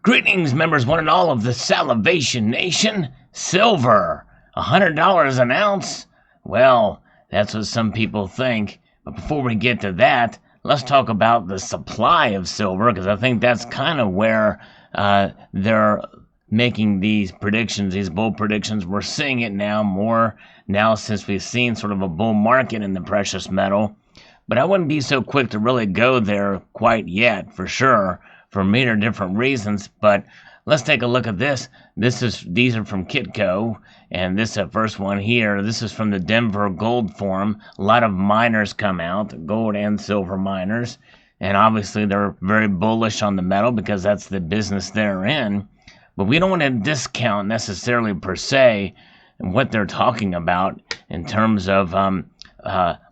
Greetings, members one and all of the Salivation Nation. Silver, $100 an ounce? Well, that's what some people think. But before we get to that, let's talk about the supply of silver, because I think that's kind of where they're making these predictions, these bold predictions. We're seeing it more now since we've seen sort of a bull market in the precious metal. But I wouldn't be so quick to really go there quite yet, for sure, for many different reasons. But let's take a look at this. These are from Kitco, and this first one here, this is from the Denver Gold Forum. A lot of miners come out, gold and silver miners, and obviously they're very bullish on the metal because that's the business they're in. But we don't want to discount necessarily per se what they're talking about in terms of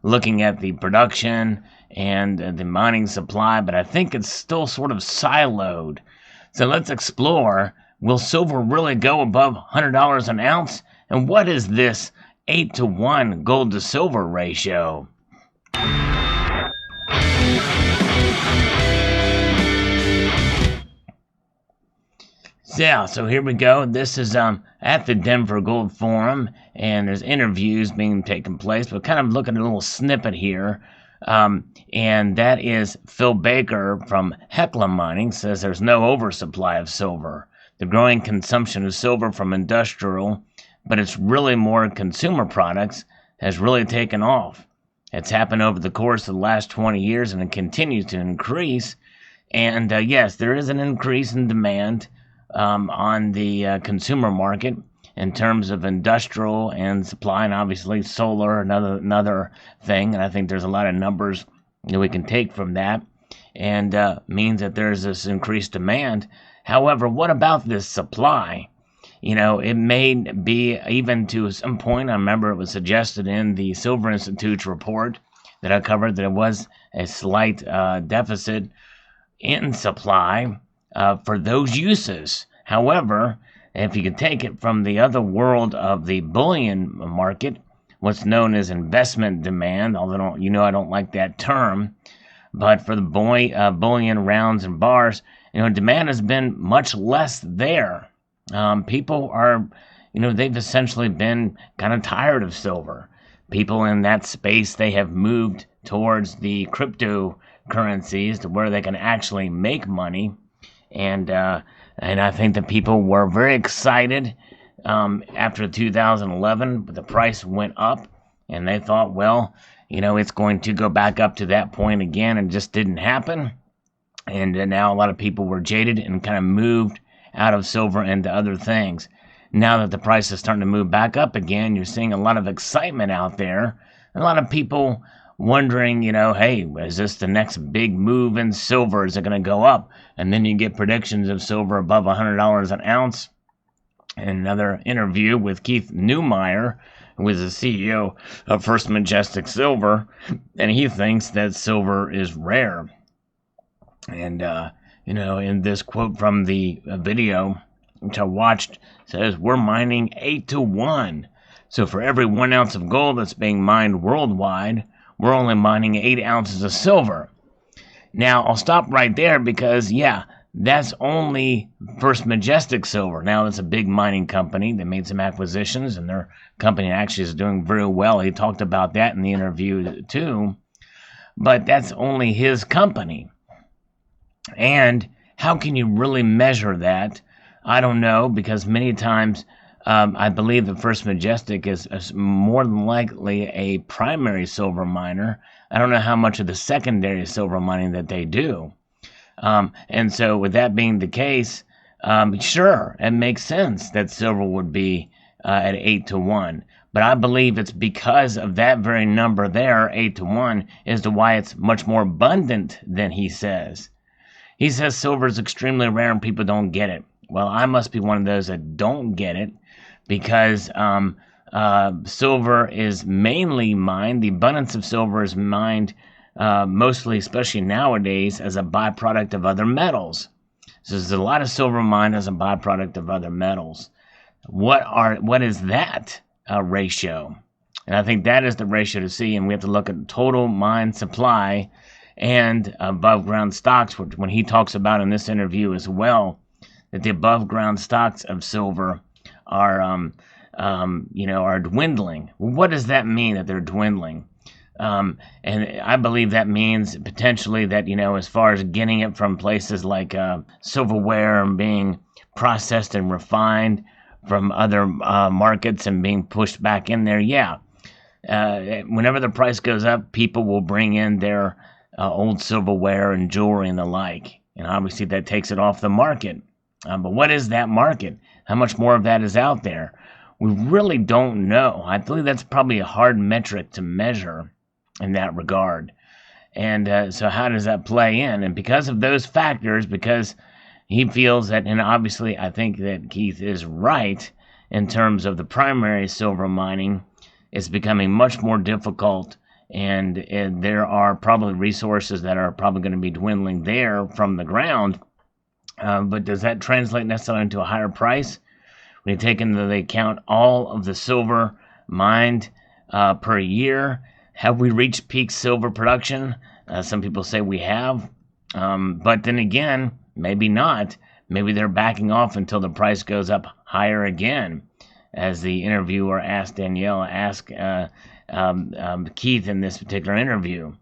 looking at the production and the mining supply, but I think it's still sort of siloed. So let's explore, will silver really go above $100 an ounce? And what is this 8-to-1 gold to silver ratio? Yeah, so here we go. This is at the Denver Gold Forum, and there's interviews being taken place. But kind of looking at a little snippet here, and that is Phil Baker from Hecla Mining says there's no oversupply of silver. The growing consumption of silver from industrial, but it's really more consumer products, has really taken off. It's happened over the course of the last 20 years, and it continues to increase. And yes, there is an increase in demand on the consumer market in terms of industrial and supply, and obviously solar, another thing. And I think there's a lot of numbers that we can take from that, and means that there's this increased demand. However, what about this supply? You know, it may be, even to some point, I remember it was suggested in the Silver Institute's report that I covered, that it was a slight deficit in supply for those uses. However, if you could take it from the other world of the bullion market, what's known as investment demand, although I don't like that term, but for the bullion rounds and bars, demand has been much less there. People are, they've essentially been kind of tired of silver. People in that space, they have moved towards the cryptocurrencies to where they can actually make money. And I think that people were very excited after 2011, but the price went up, and they thought, well, it's going to go back up to that point again, and it just didn't happen. And now a lot of people were jaded and kind of moved out of silver into other things. Now that the price is starting to move back up again, you're seeing a lot of excitement out there. A lot of people wondering, hey, is this the next big move in silver? Is it going to go up? And then you get predictions of silver above $100 an ounce. In another interview with Keith Neumeyer, who is the CEO of First Majestic Silver, and he thinks that silver is rare. And, in this quote from the video, which I watched, says, we're mining 8-to-1. So for every 1 ounce of gold that's being mined worldwide, we're only mining 8 ounces of silver. Now, I'll stop right there because, yeah, that's only First Majestic Silver. Now, it's a big mining company. They made some acquisitions, and their company actually is doing very well. He talked about that in the interview, too. But that's only his company. And how can you really measure that? I don't know, because many times I believe that First Majestic is more than likely a primary silver miner. I don't know how much of the secondary silver mining that they do. And so with that being the case, sure, it makes sense that silver would be at 8-to-1. But I believe it's because of that very number there, 8-to-1, as to why it's much more abundant than he says. He says silver is extremely rare and people don't get it. Well, I must be one of those that don't get it, because silver is mainly mined, the abundance of silver is mined mostly, especially nowadays, as a byproduct of other metals. So there's a lot of silver mined as a byproduct of other metals. What is that ratio? And I think that is the ratio to see, and we have to look at total mine supply and above ground stocks, which when he talks about in this interview as well, that the above ground stocks of silver are, are dwindling. What does that mean that they're dwindling? And I believe that means potentially that, as far as getting it from places like silverware and being processed and refined from other markets and being pushed back in there, yeah. Whenever the price goes up, people will bring in their old silverware and jewelry and the like. And obviously that takes it off the market. But what is that market? How much more of that is out there? We really don't know. I believe that's probably a hard metric to measure in that regard. And so how does that play in? And because of those factors, because he feels that, and obviously I think that Keith is right in terms of the primary silver mining, it's becoming much more difficult, and there are probably resources that are probably going to be dwindling there from the ground. But does that translate necessarily into a higher price? When you take into the account all of the silver mined per year, have we reached peak silver production? Some people say we have, but then again, maybe not. Maybe they're backing off until the price goes up higher again, as the interviewer asked Keith in this particular interview.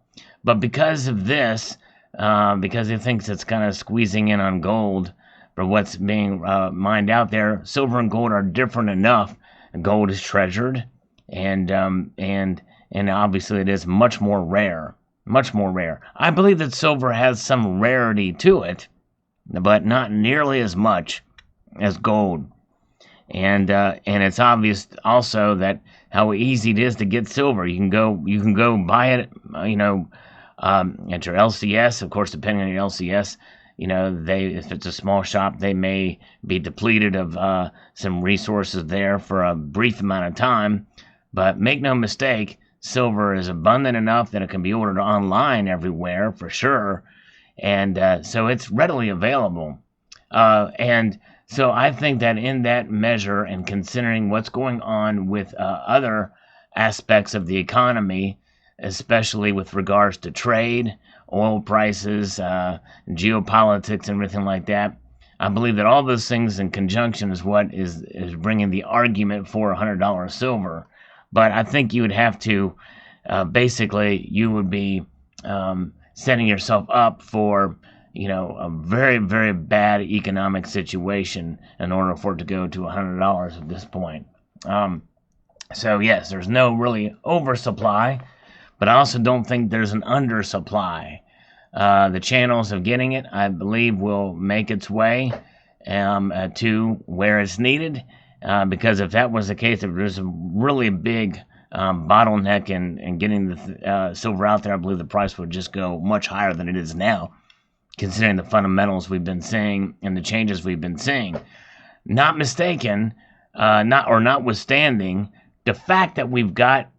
But because of this, because he thinks it's kind of squeezing in on gold for what's being mined out there, silver and gold are different enough. Gold is treasured, and obviously it is much more rare. Much more rare. I believe that silver has some rarity to it, but not nearly as much as gold. And it's obvious also that how easy it is to get silver. You can go buy it, at your LCS. Of course, depending on your LCS, if it's a small shop, they may be depleted of some resources there for a brief amount of time. But make no mistake, silver is abundant enough that it can be ordered online everywhere for sure, and so it's readily available. And so I think that in that measure, and considering what's going on with other aspects of the economy, especially with regards to trade, oil prices, geopolitics, and everything like that, I believe that all those things in conjunction is what is bringing the argument for $100 silver. But I think you would have to, basically, you would be setting yourself up for, a very, very bad economic situation in order for it to go to $100 at this point. So yes, there's no really oversupply, but I also don't think there's an undersupply. The channels of getting it, I believe, will make its way to where it's needed. Because if that was the case, if there's a really big bottleneck in getting the silver out there, I believe the price would just go much higher than it is now, considering the fundamentals we've been seeing and the changes we've been seeing. Notwithstanding, the fact that we've got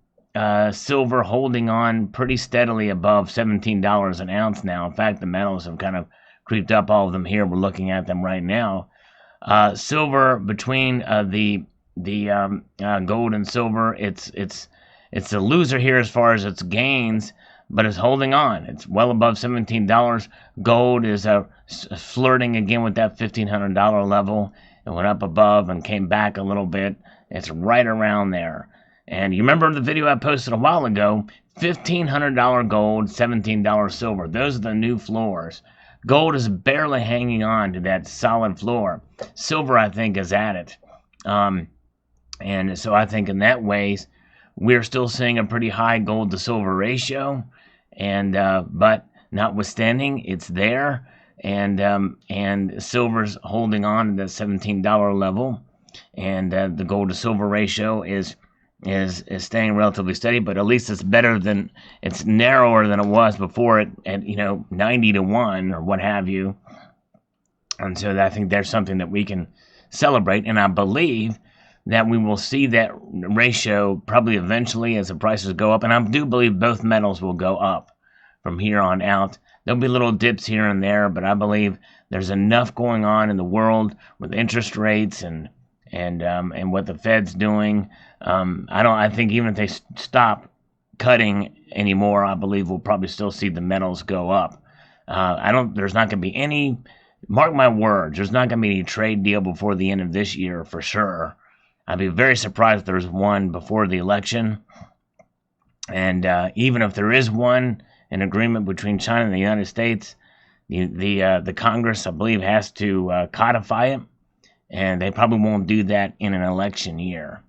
silver holding on pretty steadily above $17 an ounce now. In fact, the metals have kind of creeped up, all of them here. We're looking at them right now. Silver, between the gold and silver, it's a loser here as far as its gains, but it's holding on. It's well above $17. Gold is flirting again with that $1,500 level. It went up above and came back a little bit. It's right around there. And you remember the video I posted a while ago, $1,500 gold, $17 silver. Those are the new floors. Gold is barely hanging on to that solid floor. Silver, I think, is at it. And so I think in that ways, we're still seeing a pretty high gold to silver ratio. And but notwithstanding, it's there. And silver's holding on to the $17 level. And the gold to silver ratio is staying relatively steady, but at least it's it's narrower than it was before at 90-1 or what have you. And so I think there's something that we can celebrate, and I believe that we will see that ratio probably eventually as the prices go up, and I do believe both metals will go up from here on out. There'll be little dips here and there, but I believe there's enough going on in the world with interest rates and what the Fed's doing. I think even if they stop cutting anymore, I believe we'll probably still see the metals go up. There's not going to be any mark my words, there's not going to be any trade deal before the end of this year for sure. I'd be very surprised if there's one before the election. And even if there is one, an agreement between China and the United States, the Congress, I believe, has to codify it, and they probably won't do that in an election year.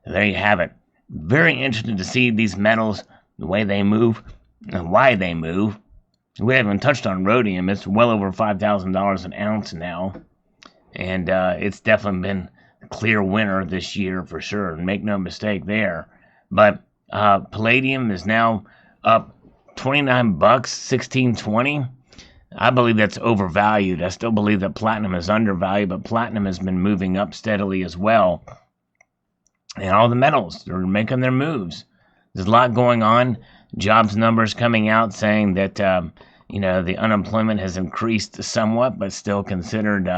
There you have it. Very interesting to see these metals, the way they move, and why they move. We haven't touched on rhodium. It's well over $5,000 an ounce now, and it's definitely been a clear winner this year for sure. Make no mistake there. But palladium is now up $29, $16.20. I believe that's overvalued. I still believe that platinum is undervalued, but platinum has been moving up steadily as well. And all the metals are making their moves. There's a lot going on. Jobs numbers coming out saying that the unemployment has increased somewhat, but still considered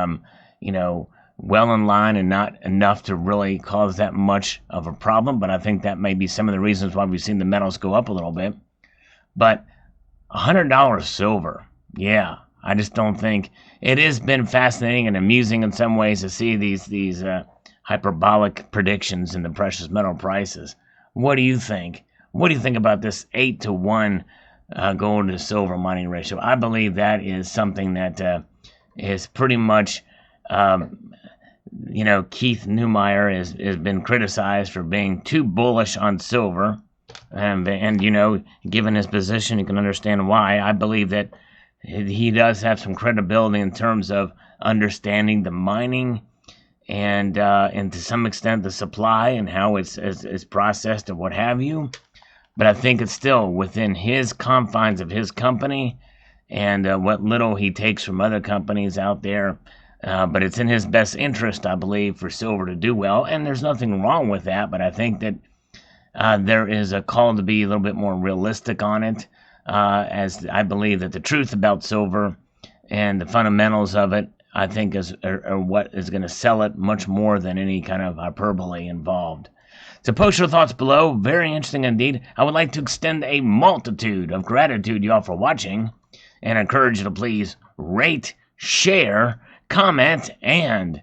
well in line and not enough to really cause that much of a problem. But I think that may be some of the reasons why we've seen the metals go up a little bit. But $100 silver. Yeah, I just don't think it has been fascinating and amusing in some ways to see these hyperbolic predictions in the precious metal prices. What do you think? What do you think about this 8-to-1 gold to silver mining ratio? I believe that is something that is pretty much, Keith Neumeyer has been criticized for being too bullish on silver, and given his position, you can understand why. I believe that he does have some credibility in terms of understanding the mining and to some extent the supply and how it's processed and what have you. But I think it's still within his confines of his company and what little he takes from other companies out there. But it's in his best interest, I believe, for silver to do well. And there's nothing wrong with that. But I think that there is a call to be a little bit more realistic on it. As I believe that the truth about silver and the fundamentals of it, I think, are what is going to sell it much more than any kind of hyperbole involved. So post your thoughts below. Very interesting indeed. I would like to extend a multitude of gratitude to y'all for watching and encourage you to please rate, share, comment, and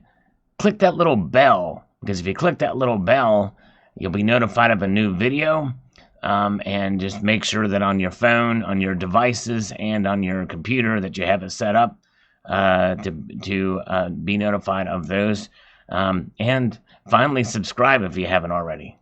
click that little bell. Because if you click that little bell, you'll be notified of a new video. And just make sure that on your phone, on your devices, and on your computer that you have it set up to be notified of those. And finally, subscribe if you haven't already.